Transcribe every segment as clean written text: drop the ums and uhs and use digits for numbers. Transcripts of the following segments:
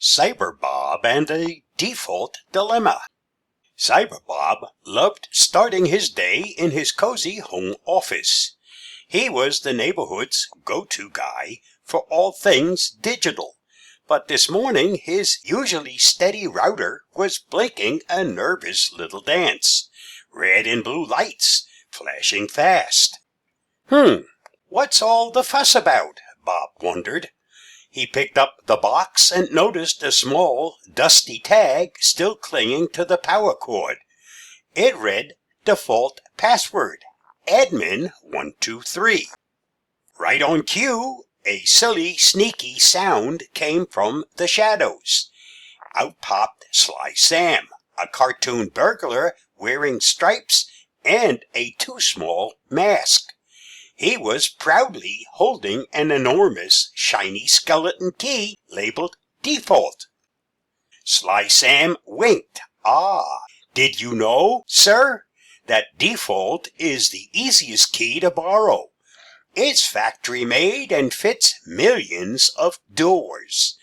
Cyber Bob and the Default Dilemma. Cyber Bob loved starting his day in his cozy home office. He was the neighborhood's go-to guy for all things digital. But this morning his usually steady router was blinking a nervous little dance. Red and blue lights flashing fast. What's all the fuss about? Bob wondered. He picked up the box and noticed a small, dusty tag still clinging to the power cord. It read, "Default password, admin123. Right on cue, a silly, sneaky sound came from the shadows. Out popped Sly Sam, a cartoon burglar wearing stripes and a too-small mask. He was proudly holding an enormous, shiny skeleton key labeled Default. Sly Sam winked. Did you know, sir, that Default is the easiest key to borrow? It's factory-made and fits millions of doors.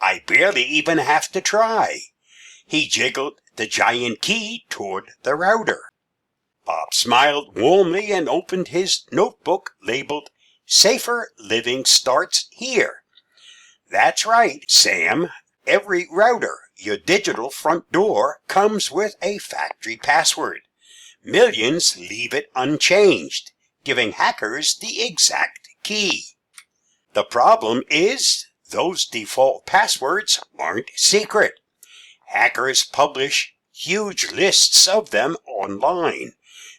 I barely even have to try." He jiggled the giant key toward the router. Bob smiled warmly and opened his notebook labeled, "Safer Living Starts Here." "That's right, Sam. Every router, your digital front door, comes with a factory password. Millions leave it unchanged, giving hackers the exact key. The problem is, those default passwords aren't secret. Hackers publish huge lists of them online.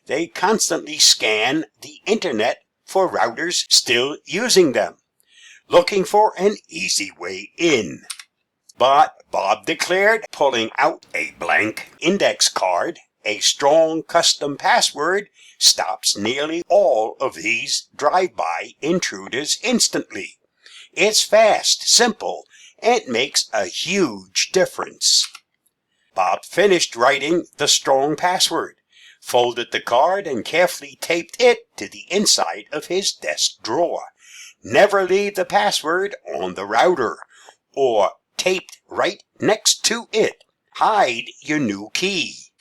They constantly scan the internet for routers still using them, looking for an easy way in." But Bob declared, pulling out a blank index card, "A strong custom password stops nearly all of these drive-by intruders instantly. It's fast, simple, and makes a huge difference." Bob finished writing the strong password, folded the card, and carefully taped it to the inside of his desk drawer. Never leave the password on the router, or taped right next to it. Hide your new key.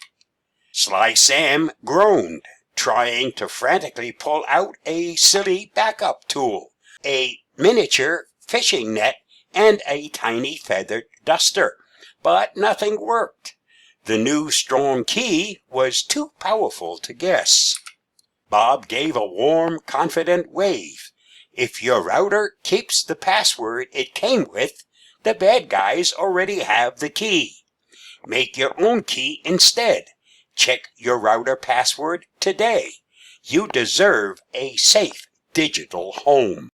Sly Sam groaned, trying to frantically pull out a silly backup tool, a miniature fishing net, and a tiny feathered duster, but nothing worked. The new strong key was too powerful to guess. Bob gave a warm, confident wave. If your router keeps the password it came with, the bad guys already have the key. Make your own key instead. Check your router password today. You deserve a safe digital home.